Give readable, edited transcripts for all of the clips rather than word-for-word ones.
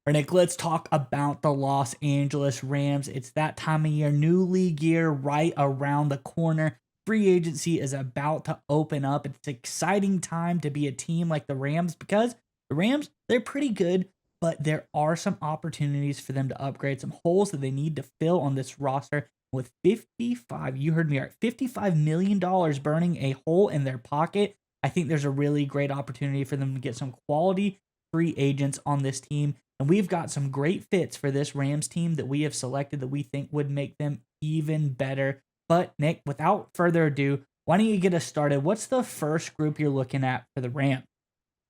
All right, Nick, let's talk about the Los Angeles Rams. It's that time of year, new league year right around the corner. Free agency is about to open up. It's an exciting time to be a team like the Rams because the Rams, they're pretty good, but there are some opportunities for them to upgrade, some holes that they need to fill on this roster. With 55, you heard me right, $55 million burning a hole in their pocket. I think there's a really great opportunity for them to get some quality free agents on this team. And we've got some great fits for this Rams team that we have selected that we think would make them even better. But, Nick, without further ado, why don't you get us started? What's the first group you're looking at for the Rams?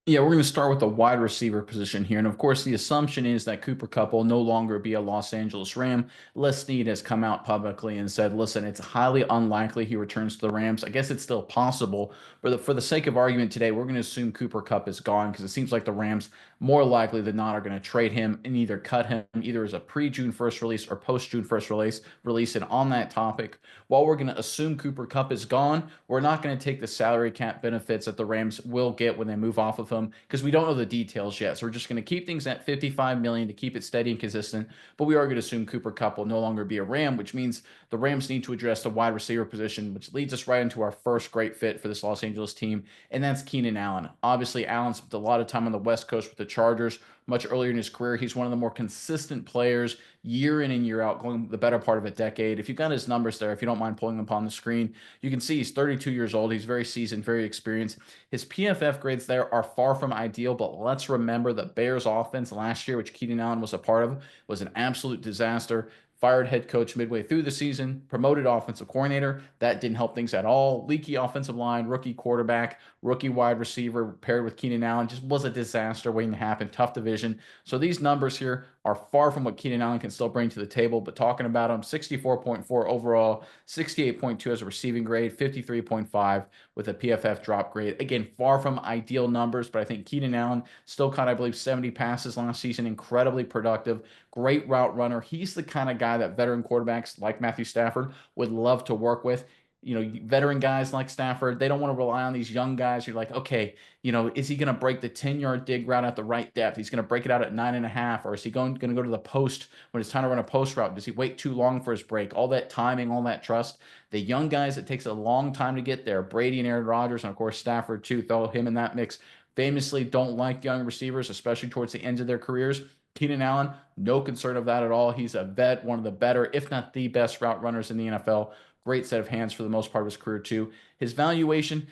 Yeah, we're going to start with the wide receiver position here. And of course, the assumption is that Cooper Kupp will no longer be a Los Angeles Ram. Les Snead has come out publicly and said, listen, it's highly unlikely he returns to the Rams. I guess it's still possible. But for the sake of argument today, we're going to assume Cooper Kupp is gone because it seems like the Rams, more likely than not, are going to trade him and either cut him either as a pre-June 1st release or post-June 1st release. And on that topic, while we're going to assume Cooper Kupp is gone, we're not going to take the salary cap benefits that the Rams will get when they move off of him because we don't know the details yet. So we're just going to keep things at 55 million to keep it steady and consistent. But we are going to assume Cooper Kupp will no longer be a Ram, which means the Rams need to address the wide receiver position, which leads us right into our first great fit for this Los Angeles team, and that's Keenan Allen. Obviously, Allen spent a lot of time on the West Coast with the Chargers much earlier in his career. He's one of the more consistent players year in and year out, going the better part of a decade. If you've got his numbers there, if you don't mind pulling them up on the screen, you can see he's 32 years old. He's very seasoned, very experienced. His PFF grades there are far from ideal, but let's remember the Bears offense last year, which Keenan Allen was a part of, was an absolute disaster. Fired head coach midway through the season, promoted offensive coordinator. That didn't help things at all. Leaky offensive line, rookie quarterback, rookie wide receiver paired with Keenan Allen just was a disaster waiting to happen. Tough division. So these numbers here are far from what Keenan Allen can still bring to the table. But talking about him, 64.4 overall, 68.2 as a receiving grade, 53.5 with a PFF drop grade. Again, far from ideal numbers, but I think Keenan Allen still caught, I believe, 70 passes last season. Incredibly productive, great route runner. He's the kind of guy that veteran quarterbacks like Matthew Stafford would love to work with. Veteran guys like Stafford, they don't want to rely on these young guys. You're like, okay, is he going to break the 10-yard dig route at the right depth? He's going to break it out at 9.5, or is he going to go to the post when it's time to run a post route? Does he wait too long for his break? All that timing, all that trust. The young guys, it takes a long time to get there. Brady and Aaron Rodgers, and of course Stafford too. Throw him in that mix. Famously don't like young receivers, especially towards the end of their careers. Keenan Allen, no concern of that at all. He's a vet, one of the better, if not the best route runners in the NFL. Great set of hands for the most part of his career too. His valuation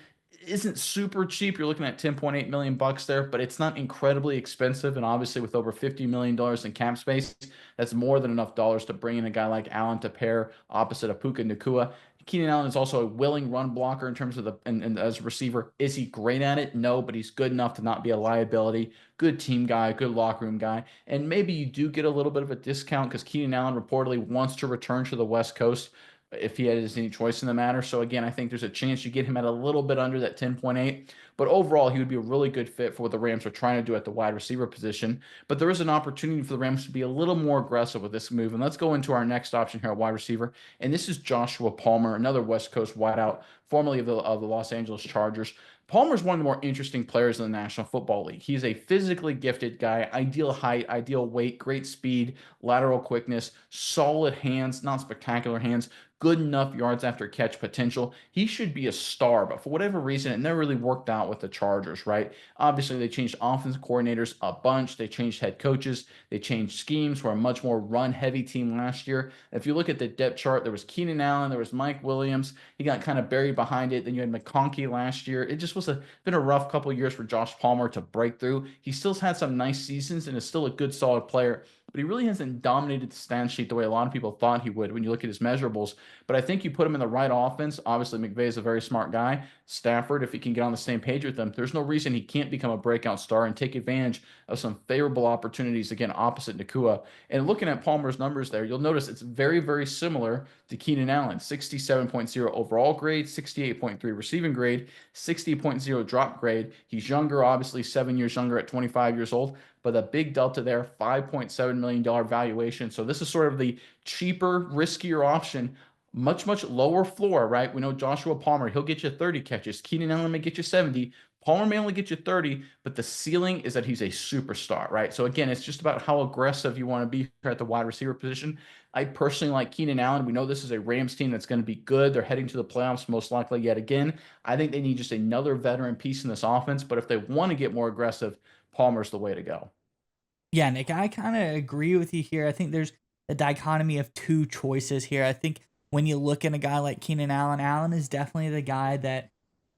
isn't super cheap. You're looking at 10.8 million bucks there, but it's not incredibly expensive. And obviously, with over $50 million in cap space, that's more than enough dollars to bring in a guy like Allen to pair opposite of Puka Nacua. Keenan Allen is also a willing run blocker in terms of and as a receiver. Is he great at it? No, but he's good enough to not be a liability. Good team guy, good locker room guy. And maybe you do get a little bit of a discount because Keenan Allen reportedly wants to return to the West Coast if he has any choice in the matter. So again, I think there's a chance you get him at a little bit under that 10.8. But overall, he would be a really good fit for what the Rams are trying to do at the wide receiver position. But there is an opportunity for the Rams to be a little more aggressive with this move. And let's go into our next option here at wide receiver. And this is Joshua Palmer, another West Coast wideout, formerly of the Los Angeles Chargers. Palmer is one of the more interesting players in the National Football League. He's a physically gifted guy, ideal height, ideal weight, great speed, lateral quickness, solid hands, not spectacular hands, good enough yards after catch potential. He should be a star, but for whatever reason, it never really worked out with the Chargers, right? Obviously, they changed offensive coordinators a bunch. They changed head coaches. They changed schemes for a much more run-heavy team last year. If you look at the depth chart, there was Keenan Allen, there was Mike Williams. He got kind of buried behind it. Then you had McConkey last year. It just was been a rough couple of years for Josh Palmer to break through. He still had some nice seasons and is still a good, solid player, but he really hasn't dominated the stand sheet the way a lot of people thought he would when you look at his measurables. But I think you put him in the right offense. Obviously, McVay is a very smart guy. Stafford, if he can get on the same page with them, there's no reason he can't become a breakout star and take advantage of some favorable opportunities, again, opposite Nakua. And looking at Palmer's numbers there, you'll notice it's very, very similar to Keenan Allen. 67.0 overall grade, 68.3 receiving grade, 60.0 drop grade. He's younger, obviously 7 years younger at 25 years old, but a big delta there, $5.7 million valuation. So this is sort of the cheaper, riskier option, much, much lower floor, right? We know Joshua Palmer, he'll get you 30 catches. Keenan Allen may get you 70. Palmer may only get you 30, but the ceiling is that he's a superstar, right? So again, it's just about how aggressive you want to be here at the wide receiver position. I personally like Keenan Allen. We know this is a Rams team that's going to be good. They're heading to the playoffs most likely yet again. I think they need just another veteran piece in this offense, but if they want to get more aggressive, Palmer's the way to go. Yeah, Nick, I kind of agree with you here. I think there's a dichotomy of two choices here. I think when you look at a guy like Keenan Allen, Allen is definitely the guy that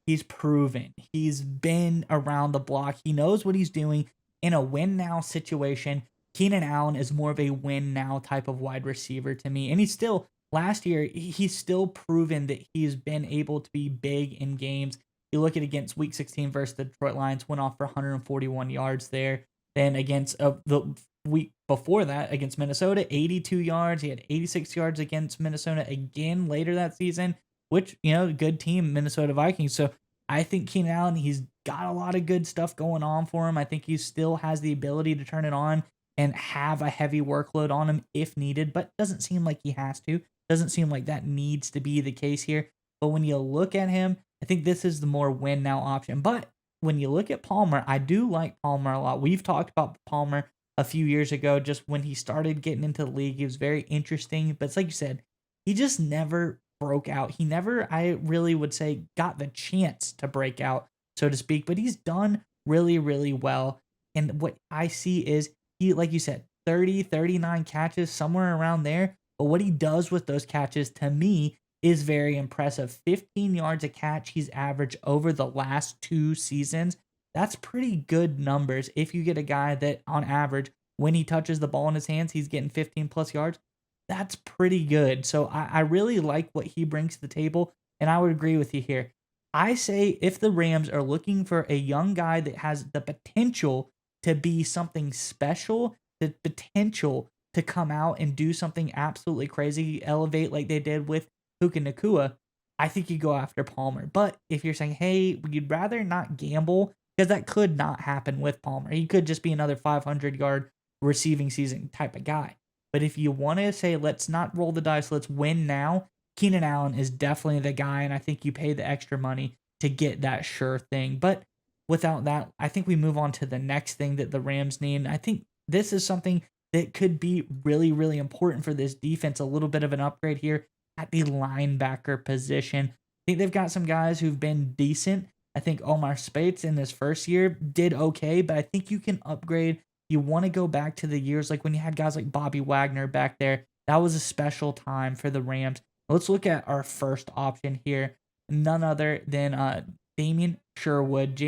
he's proven. He's been around the block. He knows what he's doing in a win now situation. Keenan Allen is more of a win now type of wide receiver to me. And he's still, last year, he's still proven that he's been able to be big in games. You look at against week 16 versus the Detroit Lions, went off for 141 yards there. Then against the week before that, against Minnesota, 82 yards. He had 86 yards against Minnesota again later that season, which, good team, Minnesota Vikings. So I think Keenan Allen, he's got a lot of good stuff going on for him. I think he still has the ability to turn it on and have a heavy workload on him if needed, but doesn't seem like he has to. Doesn't seem like that needs to be the case here. But when you look at him, I think this is the more win now option. But when you look at Palmer, I do like Palmer a lot. We've talked about Palmer a few years ago, just when he started getting into the league. He was very interesting, but it's like you said, he just never broke out. He never, I really would say, got the chance to break out, so to speak, but he's done really, really well. And what I see is he, like you said, 30, 39 catches, somewhere around there. But what he does with those catches to me is very impressive. 15 yards a catch he's averaged over the last 2 seasons. That's pretty good numbers if you get a guy that on average, when he touches the ball in his hands, he's getting 15 plus yards. That's pretty good. So I really like what he brings to the table. And I would agree with you here. I say if the Rams are looking for a young guy that has the potential to be something special, the potential to come out and do something absolutely crazy, elevate like they did with Puka Nakua, I think you go after Palmer. But if you're saying, hey, you'd rather not gamble, because that could not happen with Palmer. He could just be another 500-yard receiving season type of guy. But if you want to say, let's not roll the dice, let's win now, Keenan Allen is definitely the guy. And I think you pay the extra money to get that sure thing. But without that, I think we move on to the next thing that the Rams need. And I think this is something that could be really, really important for this defense. A little bit of an upgrade here at the linebacker position. I think they've got some guys who've been decent. I think Omar Spates in his first year did okay, but I think you can upgrade. You want to go back to the years like when you had guys like Bobby Wagner back there. That was a special time for the Rams. Let's look at our first option here. None other than Jamie Sherwood,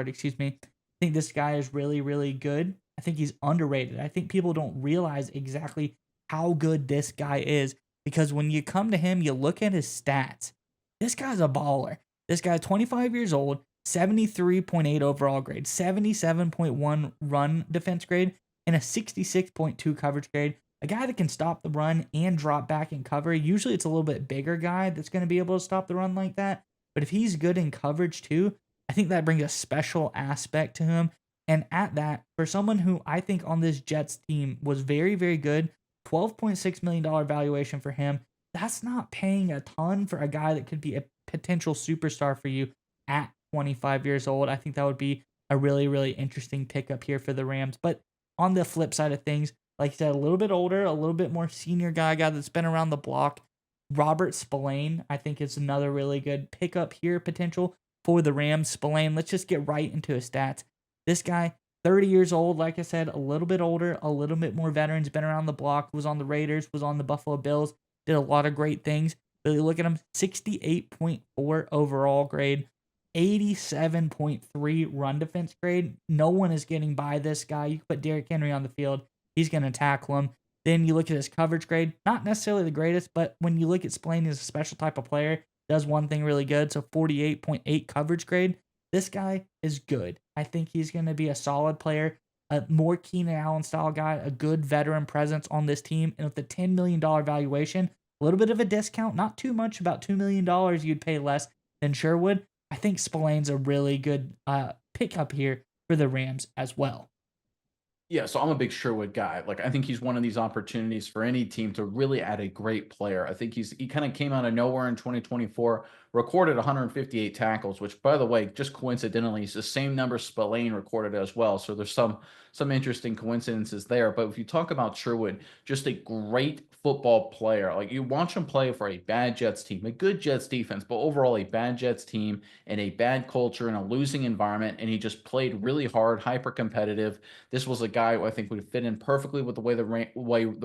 excuse me. I think this guy is really, really good. I think he's underrated. I think people don't realize exactly how good this guy is, because when you come to him, you look at his stats. This guy's a baller. This guy's 25 years old, 73.8 overall grade, 77.1 run defense grade, and a 66.2 coverage grade. A guy that can stop the run and drop back and cover. Usually it's a little bit bigger guy that's going to be able to stop the run like that. But if he's good in coverage too, I think that brings a special aspect to him. And at that, for someone who I think on this Jets team was very, very good, $12.6 million valuation for him. That's not paying a ton for a guy that could be a potential superstar for you at 25 years old. I think that would be a really, really interesting pickup here for the Rams. But on the flip side of things, like I said, a little bit older, a little bit more senior guy that's been around the block. Robert Spillane, I think, is another really good pickup here potential for the Rams. Spillane, let's just get right into his stats. This guy, 30 years old, like I said, a little bit older, a little bit more veterans, been around the block, was on the Raiders, was on the Buffalo Bills, did a lot of great things. But you look at him, 68.4 overall grade, 87.3 run defense grade. No one is getting by this guy. You put Derrick Henry on the field, he's going to tackle him. Then you look at his coverage grade, not necessarily the greatest, but when you look at Spillane, he's a special type of player, does one thing really good. So 48.8 coverage grade. This guy is good. I think he's going to be a solid player, a more Keenan Allen style guy, a good veteran presence on this team. And with the $10 million valuation, a little bit of a discount, not too much, about $2 million you'd pay less than Sherwood. I think Spillane's a really good pickup here for the Rams as well. Yeah, so I'm a big Sherwood guy. Like, I think he's one of these opportunities for any team to really add a great player. I think he kind of came out of nowhere in 2024, recorded 158 tackles, which, by the way, just coincidentally is the same number Spillane recorded as well. So there's some interesting coincidences there. But if you talk about Sherwood, just a great football player. Like you watch him play for a bad Jets team, a good Jets defense, but overall a bad Jets team in a bad culture in a losing environment, and he just played really hard, hyper competitive. This was a guy who I think would fit in perfectly with the way the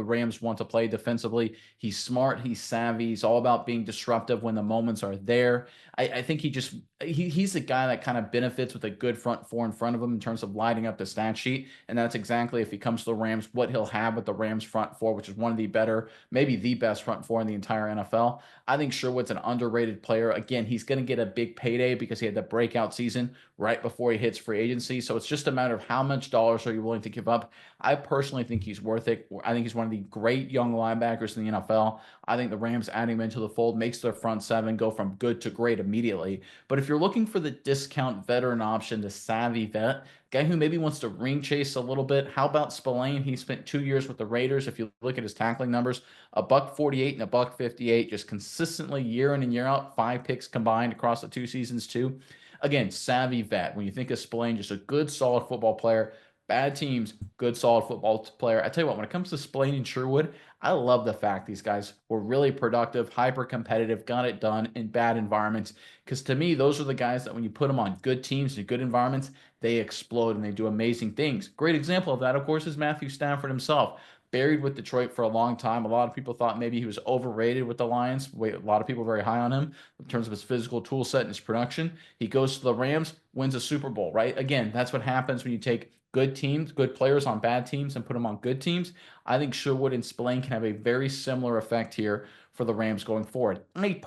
Rams want to play defensively. He's smart, he's savvy, he's all about being disruptive when the moments are there. I think he's a guy that kind of benefits with a good front four in front of him in terms of lighting up the stat sheet, and that's exactly, if he comes to the Rams, what he'll have with the Rams front four, which is one of the better, maybe the best front four in the entire NFL. I think Sherwood's an underrated player. Again, he's going to get a big payday because he had the breakout season right before he hits free agency. So it's just a matter of how much dollars are you willing to give up. I personally think he's worth it. I think he's one of the great young linebackers in the NFL. I think the Rams adding him into the fold makes their front seven go from good to great immediately. But if you're looking for the discount veteran option, the savvy vet, guy who maybe wants to ring chase a little bit, how about Spillane? He spent 2 years with the Raiders. If you look at his tackling numbers, a buck 48 and a buck 58, just consistently year in and year out, 5 picks combined across the 2 seasons too. Again, savvy vet. When you think of Spillane, just a good, solid football player. Bad teams, good, solid football player. I tell you what, when it comes to Spillane and Sherwood, I love the fact these guys were really productive, hyper competitive, got it done in bad environments. Because to me, those are the guys that when you put them on good teams and good environments, they explode and they do amazing things. Great example of that, of course, is Matthew Stafford himself. Buried with Detroit for a long time. A lot of people thought maybe he was overrated with the Lions. A lot of people very high on him in terms of his physical tool set and his production. He goes to the Rams, wins a Super Bowl, right? Again, that's what happens when you take good teams, good players on bad teams and put them on good teams. I think Sherwood and Spillane can have a very similar effect here for the Rams going forward. I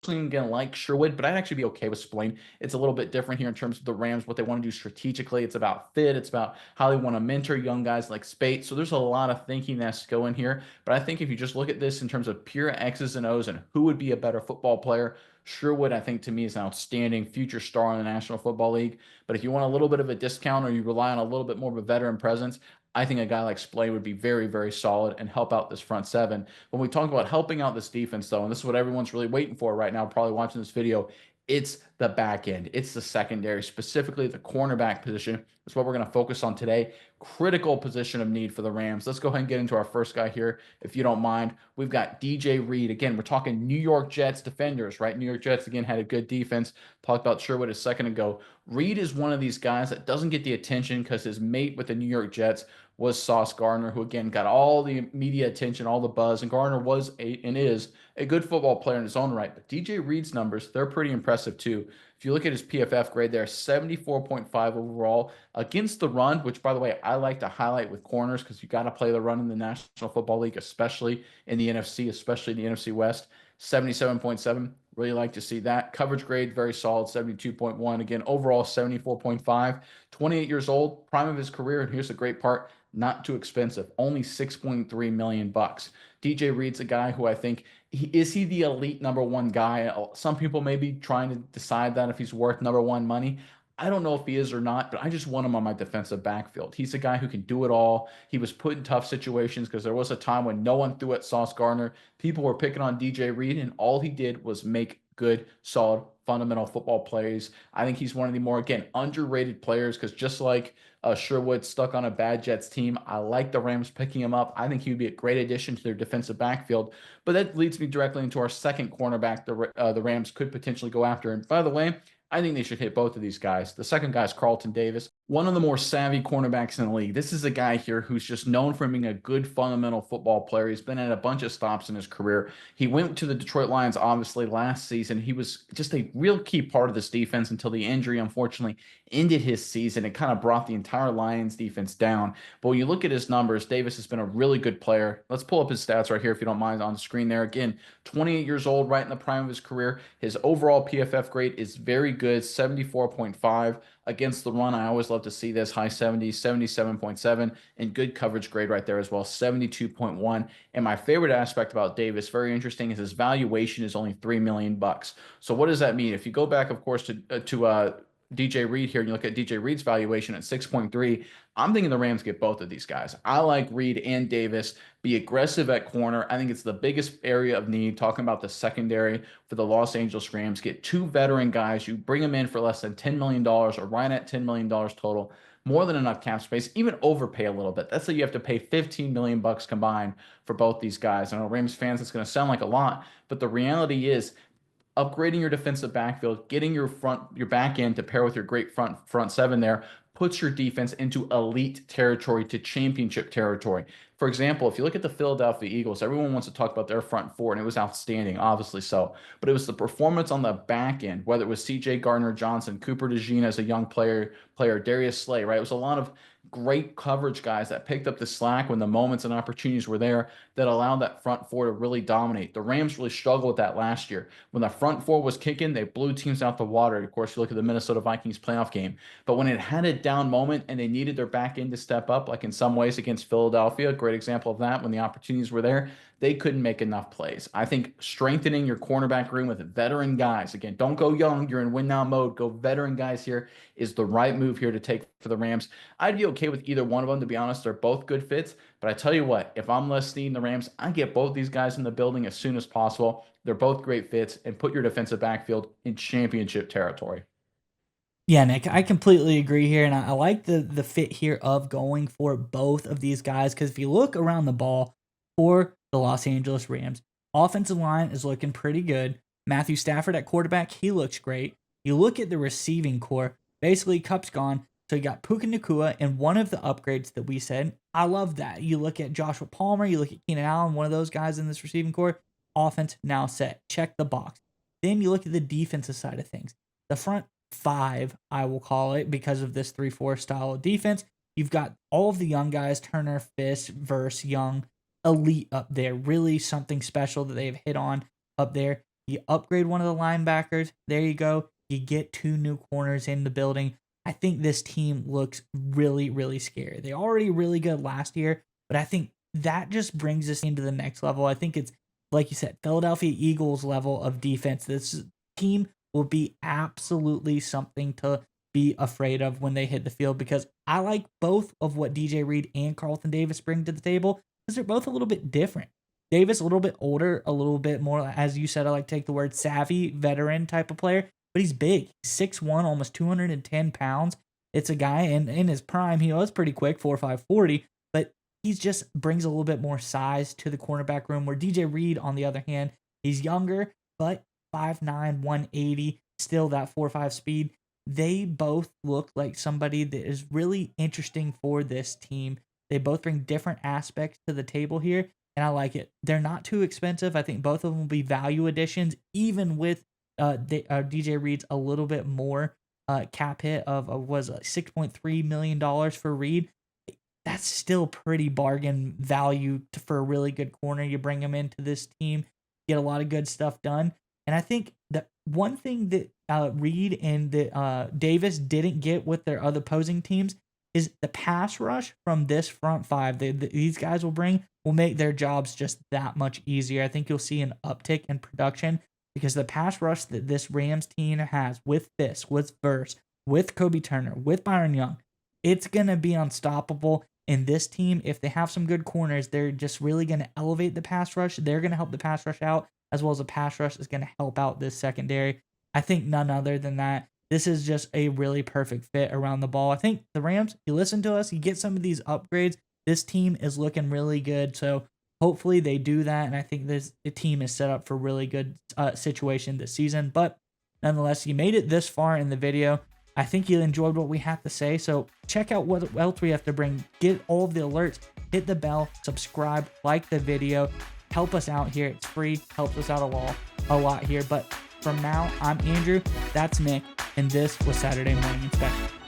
personally going to like Sherwood, but I'd actually be okay with Spillane. It's a little bit different here in terms of the Rams, what they want to do strategically. It's about fit. It's about how they want to mentor young guys like Spate. So there's a lot of thinking that's going here. But I think if you just look at this in terms of pure X's and O's and who would be a better football player, Sherwood, I think to me is an outstanding future star in the National Football League. But if you want a little bit of a discount or you rely on a little bit more of a veteran presence, I think a guy like Spillane would be very, very solid and help out this front seven. When we talk about helping out this defense, though, and this is what everyone's really waiting for right now, probably watching this video, it's the back end. It's the secondary, specifically the cornerback position. That's what we're going to focus on today. Critical position of need for the Rams. Let's go ahead and get into our first guy here, if you don't mind. We've got DJ Reed. Again, we're talking New York Jets defenders, right? New York Jets, again, had a good defense. Talked about Sherwood a second ago. Reed is one of these guys that doesn't get the attention because his mate with the New York Jets was Sauce Gardner, who again got all the media attention, all the buzz, and Gardner was and is a good football player in his own right. But DJ Reed's numbers, they're pretty impressive too. If you look at his PFF grade there, 74.5 overall against the run, which by the way, I like to highlight with corners because you got to play the run in the National Football League, especially in the NFC, especially in the NFC West. 77.7. Really like to see that. Coverage grade, very solid, 72.1. Again, overall, 74.5. 28 years old, prime of his career. And here's the great part, not too expensive, only 6.3 million bucks. DJ Reed's a guy who I think is he the elite number one guy? Some people may be trying to decide that if he's worth number one money. I don't know if he is or not, but I just want him on my defensive backfield. He's a guy who can do it all. He was put in tough situations because there was a time when no one threw at Sauce Gardner. People were picking on DJ Reed, and all he did was make good, solid, fundamental football plays. I think he's one of the more, again, underrated players because just like Sherwood stuck on a bad Jets team, I like the Rams picking him up. I think he would be a great addition to their defensive backfield. But that leads me directly into our second cornerback the Rams could potentially go after. And by the way, I think they should hit both of these guys. The second guy is Carlton Davis, one of the more savvy cornerbacks in the league. This is a guy here who's just known for being a good fundamental football player. He's been at a bunch of stops in his career. He went to the Detroit Lions, obviously, last season. He was just a real key part of this defense until the injury, unfortunately, ended his season. It kind of brought the entire Lions defense down. But when you look at his numbers, Davis has been a really good player. Let's pull up his stats right here, if you don't mind, on the screen there. Again, 28 years old, right in the prime of his career. His overall PFF grade is very good, 74.5. Against the run, I always love to see this, high 70s, 77.7, and good coverage grade right there as well, 72.1. And my favorite aspect about Davis, very interesting, is his valuation is only 3 million bucks. So what does that mean? If you go back, of course, to DJ Reed here and you look at DJ Reed's valuation at 6.3, I'm thinking the Rams get both of these guys. I like Reed and Davis. Be aggressive at corner. I think it's the biggest area of need. Talking about the secondary for the Los Angeles Rams, get two veteran guys. You bring them in for less than $10 million or right at $10 million total. More than enough cap space, even overpay a little bit. That's so you have to pay 15 million bucks combined for both these guys. I know Rams fans, it's going to sound like a lot, but the reality is upgrading your defensive backfield, getting your back end to pair with your great front seven there puts your defense into elite territory to championship territory. For example, if you look at the Philadelphia Eagles, everyone wants to talk about their front four, and it was outstanding, obviously so. But it was the performance on the back end, whether it was C.J. Gardner-Johnson, Cooper DeJean as a young player, Darius Slay, right? It was a lot of great coverage guys that picked up the slack when the moments and opportunities were there that allowed that front four to really dominate. The Rams really struggled with that last year. When the front four was kicking, they blew teams out the water. Of course, you look at the Minnesota Vikings playoff game. But when it had a down moment and they needed their back end to step up, like in some ways against Philadelphia, great example of that, when the opportunities were there, they couldn't make enough plays. I think strengthening your cornerback room with veteran guys, again, don't go young, you're in win now mode, go veteran guys here, is the right move here to take for the Rams. I'd be okay with either one of them, to be honest. They're both good fits. But I tell you what, if I'm Les Snead and the Rams, I get both these guys in the building as soon as possible. They're both great fits, and put your defensive backfield in championship territory. Yeah, Nick, I completely agree here, and I like the fit here of going for both of these guys because if you look around the ball for the Los Angeles Rams, offensive line is looking pretty good. Matthew Stafford at quarterback, he looks great. You look at the receiving core, basically Cup's gone, so you got Puka Nacua and one of the upgrades that we said. I love that. You look at Joshua Palmer, you look at Keenan Allen, one of those guys in this receiving core, offense now set. Check the box. Then you look at the defensive side of things. The front five, I will call it, because of this 3-4 style of defense. You've got all of the young guys, Turner, Fisk, Verse, Young, elite up there. Really something special that they've hit on up there. You upgrade one of the linebackers. There you go. You get two new corners in the building. I think this team looks really, really scary. They're already really good last year, but I think that just brings us into the next level. I think it's, like you said, Philadelphia Eagles level of defense. This team will be absolutely something to be afraid of when they hit the field because I like both of what DJ Reed and Carlton Davis bring to the table because they're both a little bit different. Davis, a little bit older, a little bit more, as you said, I like to take the word savvy, veteran type of player, but he's big. 6'1", almost 210 pounds. It's a guy in his prime. He was pretty quick, 4.5 40, but he just brings a little bit more size to the cornerback room, where DJ Reed, on the other hand, he's younger, but 5'9", 180, still that 4.5 speed. They both look like somebody that is really interesting for this team. They both bring different aspects to the table here, and I like it. They're not too expensive. I think both of them will be value additions, even with DJ Reed's a little bit more cap hit of was $6.3 million for Reed. That's still pretty bargain value for a really good corner. You bring him into this team, get a lot of good stuff done. And I think that one thing that Reed and Davis didn't get with their other opposing teams is the pass rush from this front five. These guys will make their jobs just that much easier. I think you'll see an uptick in production because the pass rush that this Rams team has with Fisk, with Verse, with Kobe Turner, with Byron Young, it's going to be unstoppable. And this team, if they have some good corners, they're just really going to elevate the pass rush. They're going to help the pass rush out, as well as the pass rush is going to help out this secondary. I think none other than that. This is just a really perfect fit around the ball. I think the Rams, you listen to us, you get some of these upgrades. This team is looking really good. So hopefully they do that. And I think the team is set up for really good situation this season. But nonetheless, you made it this far in the video. I think you enjoyed what we have to say. So check out what else we have to bring. Get all of the alerts. Hit the bell. Subscribe. Like the video. Help us out here. It's free. Helps us out a lot here. But from now, I'm Andrew. That's Nick. And this was Saturday Morning Inspection.